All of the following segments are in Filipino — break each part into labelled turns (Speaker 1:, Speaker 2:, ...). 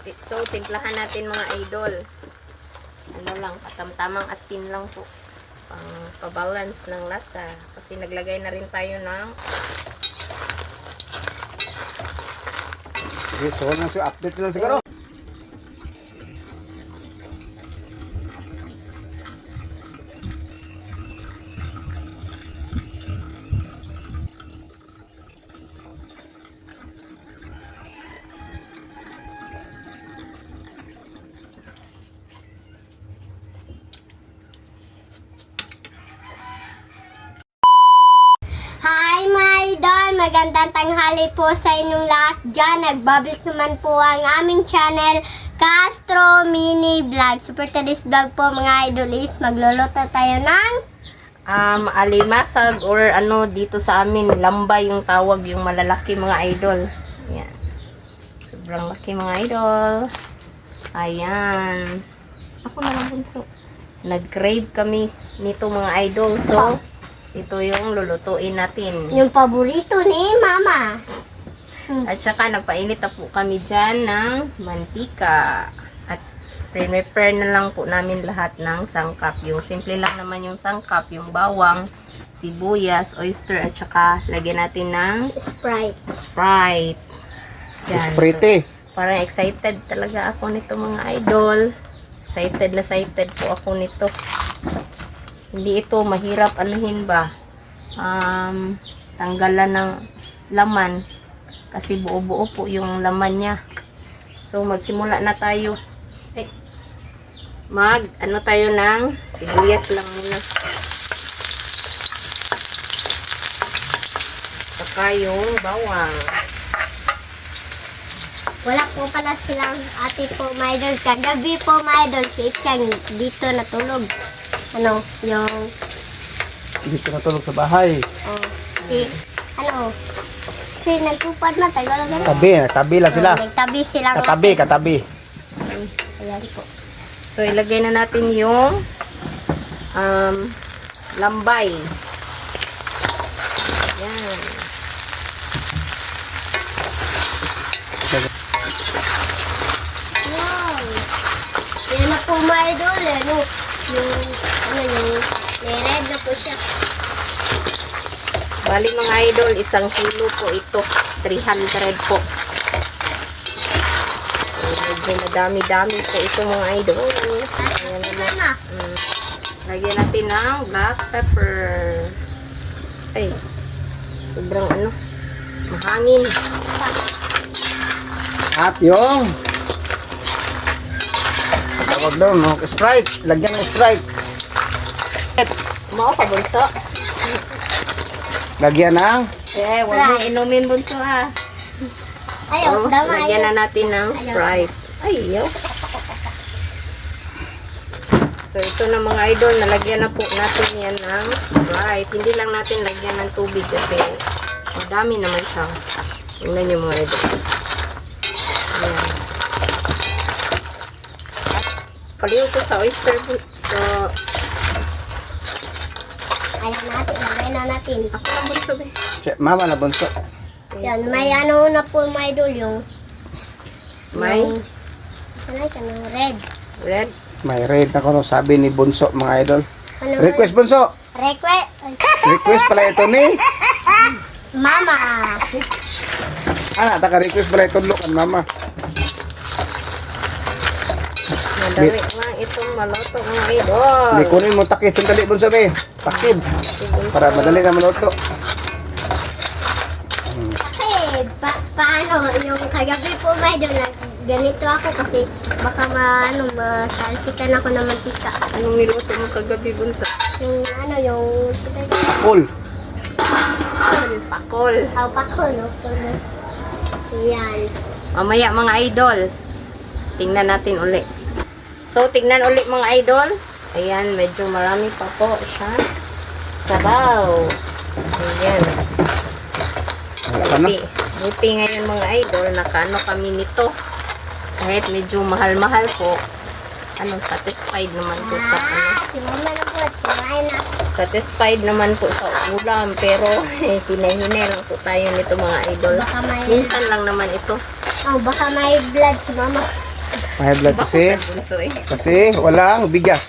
Speaker 1: So, timplahan natin mga idol. Ano lang, katamtamang asin lang po. Pang pabalance ng lasa. Kasi naglagay na rin tayo ng
Speaker 2: Okay, so na siya, update lang siguro.
Speaker 3: Hi mga idol! Magandang tanghali po sa inyong lahat dyan. Nagbabalik naman po ang aming channel, Castro Mini Vlog. Super today's vlog po mga idol is magluluto tayo ng
Speaker 1: alimasag or ano dito sa amin, lambay yung tawag, yung malalaki mga idol. Ayan. Sobrang laki mga idol. Ayan. Ako na lang bunso. Nag-crave kami nito mga idol. So, ito yung lulutuin natin.
Speaker 3: yung paborito ni Mama.
Speaker 1: At saka nagpainit na po kami dyan ng mantika. At prepare na lang po namin lahat ng sangkap. Yung simple lang naman yung sangkap. Yung bawang, sibuyas, oyster, at saka lagyan natin ng
Speaker 3: Sprite.
Speaker 1: Sprite. Yan.
Speaker 2: Sprite.
Speaker 1: So, parang excited talaga ako nito mga idol. Excited po ako nito. Hindi ito mahirap anuhin ba? Tanggalan ng laman. Kasi buo-buo po yung laman niya. So, magsimula na tayo. Ano tayo ng sibuyas lang muna. Saka yung bawang.
Speaker 3: Wala po pala silang ate po mga idol. Kagabi po mga idol, si Ityang dito natulog. Ano, yung
Speaker 2: Dito natulog sa bahay.
Speaker 3: si nagpupad na tayo lang.
Speaker 2: Tabi lang sila.
Speaker 3: Nagtabi silang
Speaker 2: Katabi.
Speaker 3: Ayan po.
Speaker 1: So, ilagay na natin yung lambay. Yan.
Speaker 3: Wow! Yan na po mga idol. Yung red na po siya.
Speaker 1: Bali mga idol, 1 kilo po ito. 300 po. Medyo madami-dami po ito mga idol. Ayan naman. Lagyan natin ng black pepper. Ay, sobrang mahangin.
Speaker 2: At yung tawag doon, no? Sprite. Lagyan ng Sprite.
Speaker 1: Mao pa bunso.
Speaker 2: Lagyan ng
Speaker 1: Huwag mong inumin bunso ha.
Speaker 3: Ayaw, dama
Speaker 1: Lagyan
Speaker 3: ayaw.
Speaker 1: na natin ng Sprite. Ayaw. So, ito na mga idol, nalagyan na po natin yan ng Sprite. Hindi lang natin lagyan ng tubig kasi madami naman siya. Tingnan nyo mga idol. Ayan. Paliw ko sa oyster. So,
Speaker 3: Ayan natin, lagay na natin.
Speaker 1: ako lang bunso be.
Speaker 2: mama na bunso.
Speaker 3: Yan, may ano na po mga idol yung
Speaker 1: May
Speaker 3: ano ito, ng red.
Speaker 1: red.
Speaker 2: May red na ko sabi ni Bunso mga idol.
Speaker 3: Ano,
Speaker 2: Request Bunso. Request pala ito ni.
Speaker 3: Mama.
Speaker 2: Taka request pala ito lukan mama.
Speaker 1: Madali lang itong maluto mga idol.
Speaker 2: Hindi kunin mo takip yung dali Bunso be. Takip. Para madali na maluto.
Speaker 3: Kasi, paano, yung kagabi po mga idol, ganito ako kasi baka masalsikan ako ng mantika.
Speaker 1: Anong niluto mo kagabi bunso?
Speaker 3: Yung
Speaker 2: Cool.
Speaker 1: Pakol.
Speaker 3: pa ko, no? Yan.
Speaker 1: Mamaya mga idol, tingnan natin uli. So, tingnan uli mga idol. Ayan, medyo marami pa po siya. Sabaw. Ayan. Buti ngayon mga idol, nakaano kami nito. Kahit medyo mahal-mahal po. Satisfied naman po sa
Speaker 3: Si mama na po, kumain na.
Speaker 1: Satisfied naman po sa ulam. Pero, pinahine lang po tayo nito mga idol.
Speaker 3: Baka may,
Speaker 1: Minsan lang naman ito.
Speaker 3: baka may blood si mama.
Speaker 2: High blood
Speaker 1: Iba ko
Speaker 2: kasi,
Speaker 1: sa bunso eh.
Speaker 2: kasi walang bigas.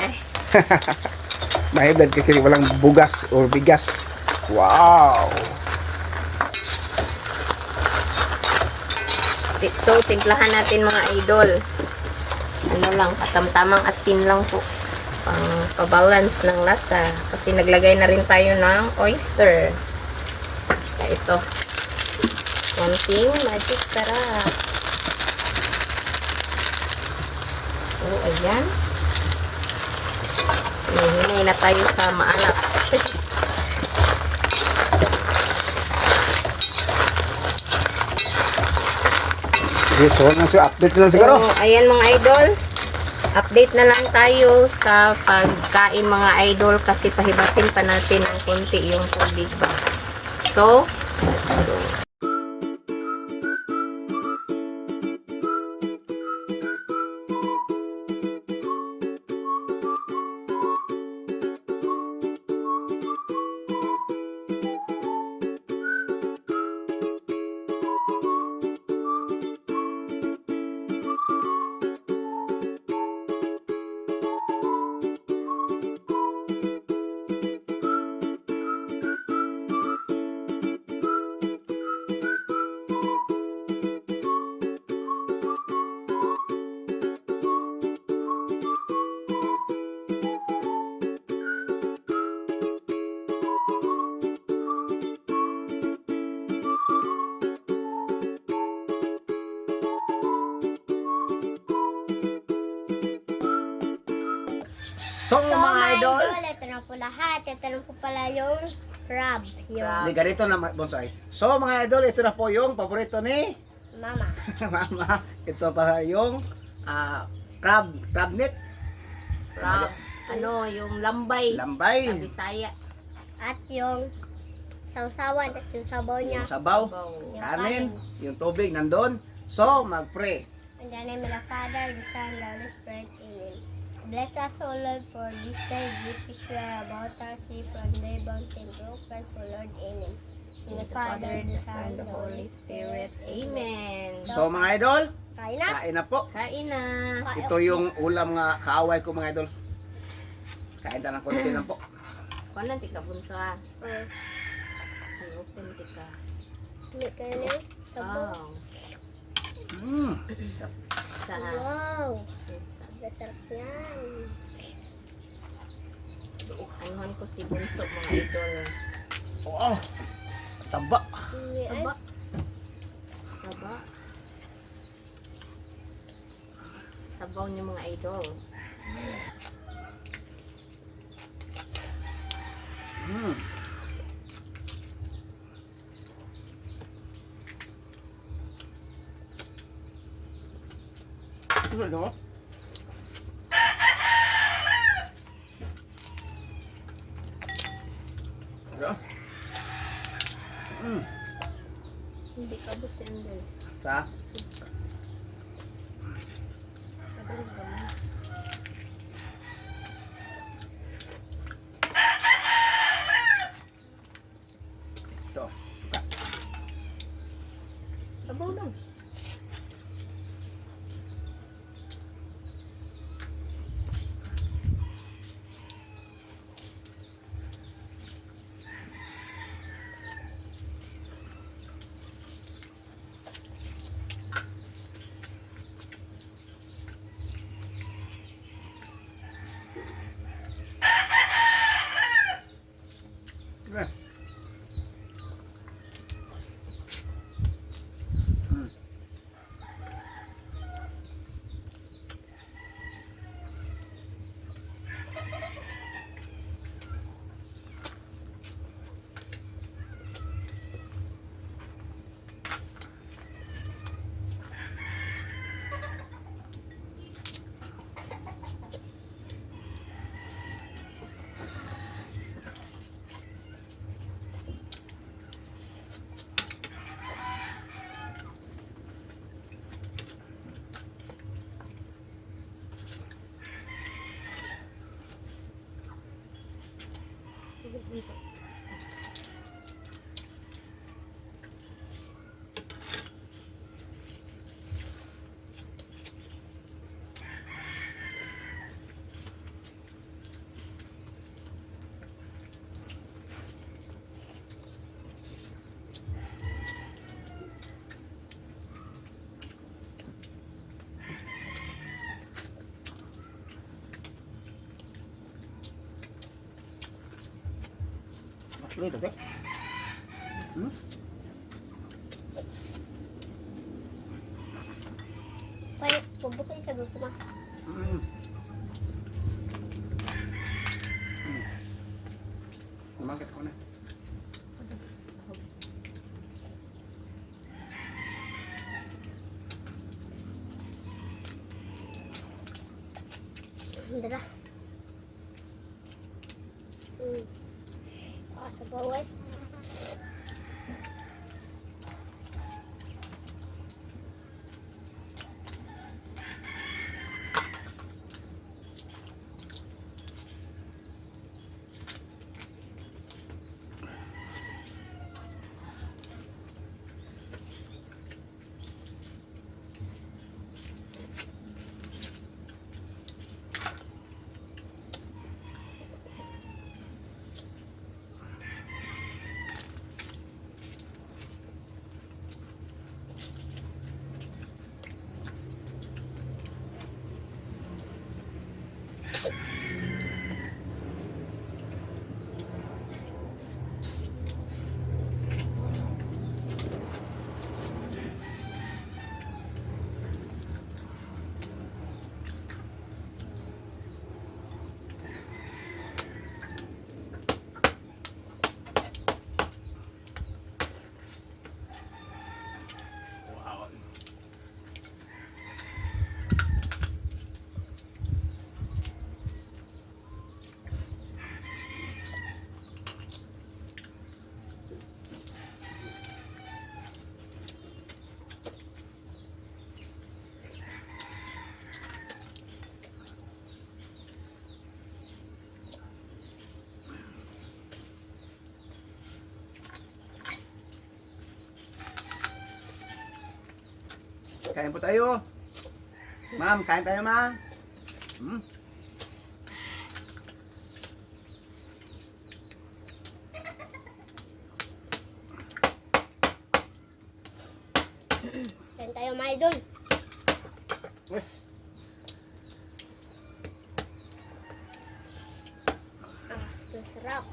Speaker 1: Eh,
Speaker 2: High blood kasi walang bugas or bigas. Wow!
Speaker 1: So, timplahan natin mga idol. Ano lang, katamtamang asin lang po. Pang pabalance ng lasa. Kasi naglagay na rin tayo ng oyster. Kaya ito. Konting magic sarap. So, ayan. Hinay na tayo sa maalap.
Speaker 2: Okay, so update na lang siguro.
Speaker 1: So, ayan mga idol. Update na lang tayo sa pagkain mga idol kasi pahibasin pa natin ng konti yung tubig ba. So, let's go.
Speaker 2: So,
Speaker 3: So,
Speaker 2: mga idol.
Speaker 3: ito na po lahat. Ito na po pala yung crab. Yung
Speaker 1: Crab.
Speaker 2: Hindi, ganito na bonsai. So, mga idol, ito na po yung paborito ni
Speaker 3: mama.
Speaker 2: Mama. Ito pa yung crab net.
Speaker 1: Crab. Ano, yung lambay.
Speaker 2: Lambay.
Speaker 1: Sa Bisaya.
Speaker 3: At yung sausawan at yung sabaw niya.
Speaker 2: Yung sabaw.
Speaker 1: Sabaw.
Speaker 2: Kanin. Yung tubig nandun. So, mag-pray.
Speaker 3: In the name of the Father, the Son, and the Holy Spirit. Amen. Bless us, O Lord, for this day, which we are about to see from thy bounty and through Christ, O Lord. Amen. In the Father, the Son, and the Holy Spirit.
Speaker 1: Amen.
Speaker 2: So, mga idol,
Speaker 3: Kain na.
Speaker 2: kain na po.
Speaker 1: Kain na.
Speaker 2: Ito yung ulam nga kaaway ko, mga idol. Kain ta ng konti lang po.
Speaker 1: Kuan nanti ka bunso ha.
Speaker 3: Oh,
Speaker 1: Ay, open tika.
Speaker 3: may kayo na yung sabaw.
Speaker 1: Wow. Sa
Speaker 3: Wow.
Speaker 1: sa
Speaker 3: Sarap yan.
Speaker 1: anuhan ko si bunso mga idol.
Speaker 2: Oh, taba.
Speaker 1: Saba. Saba. Sabaw niyo mga idol.
Speaker 2: Mm. Ito no? Yeah.
Speaker 1: Hindi kabot si Andel.
Speaker 2: Sa?
Speaker 1: Kadalig ka mo.
Speaker 2: Ito.
Speaker 1: Sabaw lang.
Speaker 2: Yeah. Ito, okay? Hmm?
Speaker 3: Pwede, bubukay sa gusto mo.
Speaker 2: Mm. Umakit ko na.
Speaker 3: Dara. Sa bawal.
Speaker 2: Wow. Kain po tayo. Ma'am, kain tayo, ma'am. Hmm.
Speaker 3: Kain tayo mga idol.
Speaker 2: Uy.
Speaker 3: Sarap.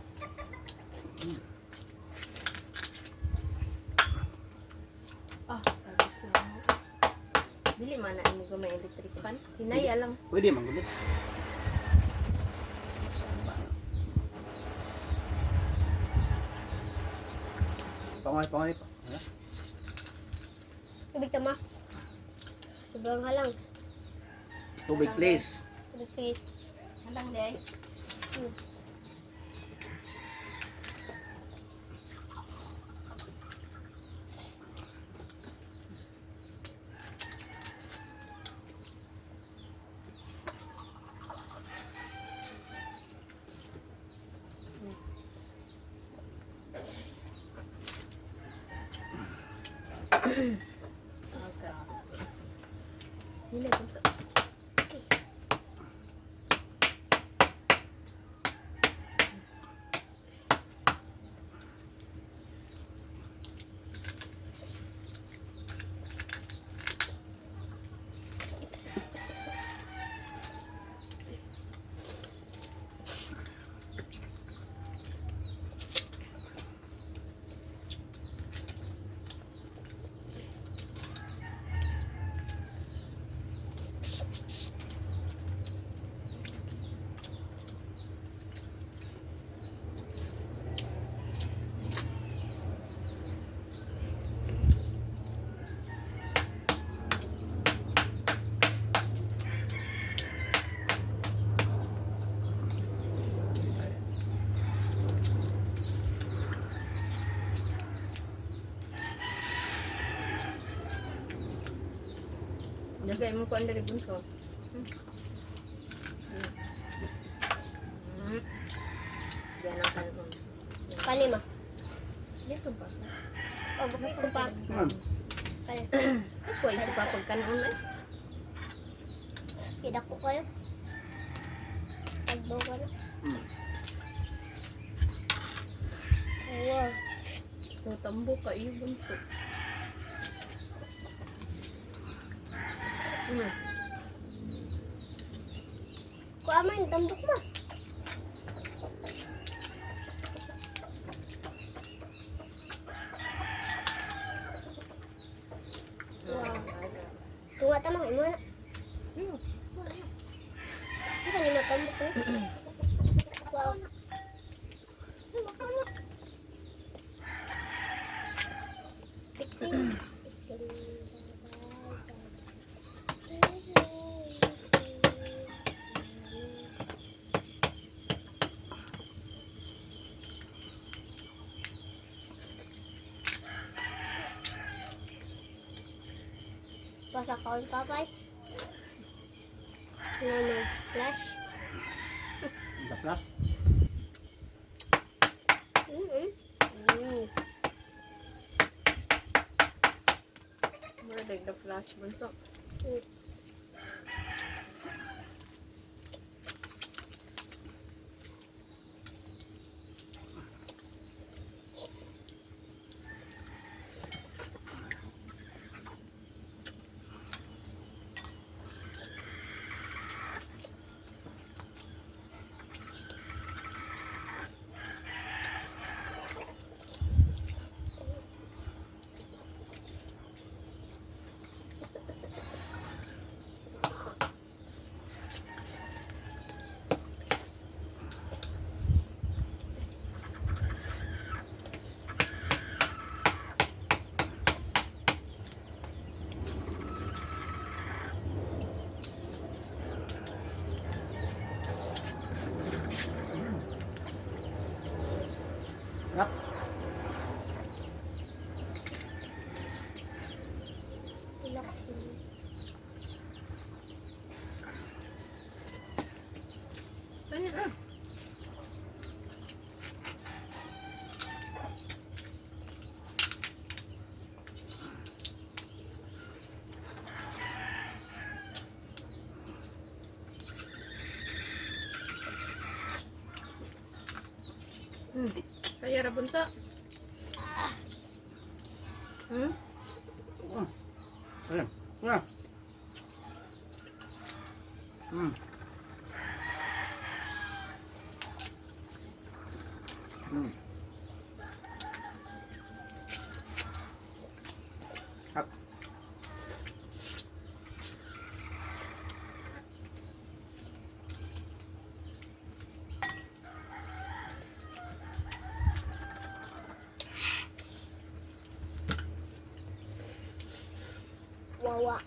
Speaker 1: Tapos na. Dili man na mo gamay electric fan. Hinaya lang.
Speaker 2: Pwede, manggulit. Pangay pa. Hala.
Speaker 3: Tubig tama. Sobrang halang.
Speaker 2: Tubig, please.
Speaker 3: Tubig please.
Speaker 1: Halang day. Okay. Hindi na sa. Lagay mo ko ang dari bunso. Yan ang kalbong.
Speaker 3: Kalima.
Speaker 1: Dito ba?
Speaker 3: O, bukay ko pa.
Speaker 2: Ma'am.
Speaker 3: Kalima.
Speaker 1: Ako ay sa pagkanon ay.
Speaker 3: Kidak ko kayo. Tagbaw ka na.
Speaker 2: Hmm.
Speaker 3: Wow.
Speaker 1: Tutambo ka iyo bunso.
Speaker 3: Kuha man, tambok mo. Wow. Tunga tama kayo muna. Hindi ka niyo matambok na. Wow. Basa kaon papay. Flash.
Speaker 2: The plus.
Speaker 1: Mura like the flash bunso.
Speaker 2: Sarap.
Speaker 3: Relaxing.
Speaker 1: Ano na? Kaya ra bunso. Hmm?
Speaker 2: Ayan. Ayan. Sarap.
Speaker 3: Wawa.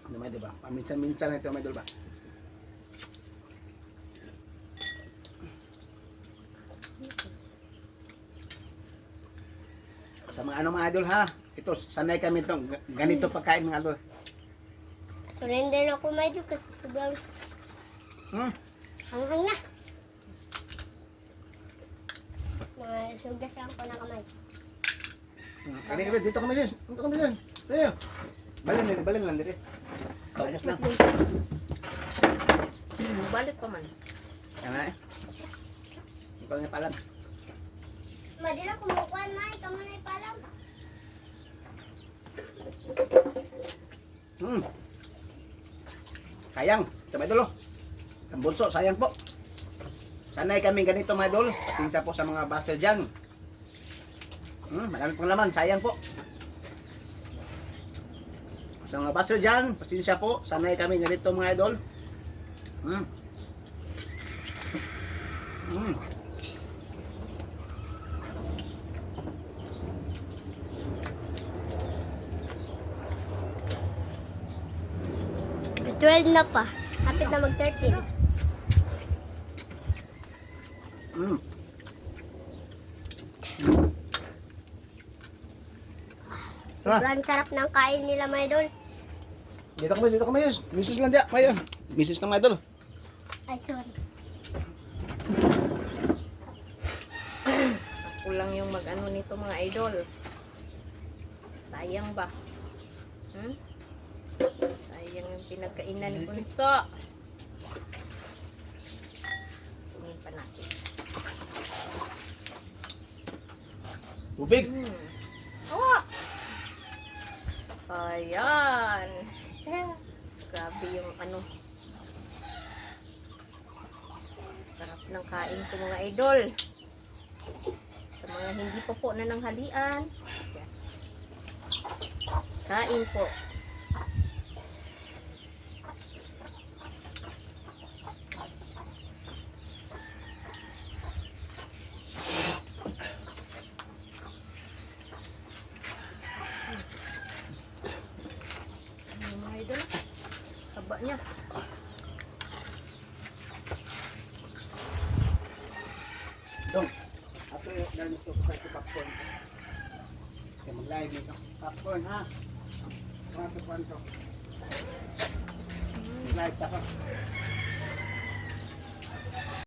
Speaker 2: Ano may diba? Paminsan-minsan na ito may diba? Sa mga mga idol ha, ito sanay kami itong ganito pagkain mga idol.
Speaker 3: Surrender na ako may kasi sobrang hanghang na. Sugas lang ko na kamay.
Speaker 2: Kali dito kami sis. Dito kami sis. Tayo. Balin lang dito. Tapos na.
Speaker 1: Balik pa man.
Speaker 2: Yan na eh. Ikaw nga palang.
Speaker 3: Madila kumukuhan na, ikaw mo na ipalam.
Speaker 2: Sayang. Ito mga idol oh. Ang bunso, sayang po. Sanay kami ganito mga idol. Sinsa po sa mga basel dyan. Marami pang laman, sayang po. Sa mga basel dyan, pasensya po. Sanay kami ganito mga idol.
Speaker 3: May 12 na pa. Hapit na mag-13. Sobrang sarap ng kain nila, mga idol.
Speaker 2: Dito kami, yes. Misis lang diya, kayo. Misis ng mga idol.
Speaker 3: Ay, sorry.
Speaker 1: Kulang yung mag-ano nito mga idol. Sayang ba? Sayang Yung pinagkainan ni Bunso. Tingin pa natin.
Speaker 2: Tubig.
Speaker 1: Oh! Ayan. Grabe yung ano. Sarap ng kain ko mga idol. Sa mga hindi pa po nananghalian. Kain po. Mga idol. Haba niya.
Speaker 2: Dong. Ato yung ganito ko sa popcorn. Kaya mag-live nito. Popcorn ha. Kwanto. Mag-live ako.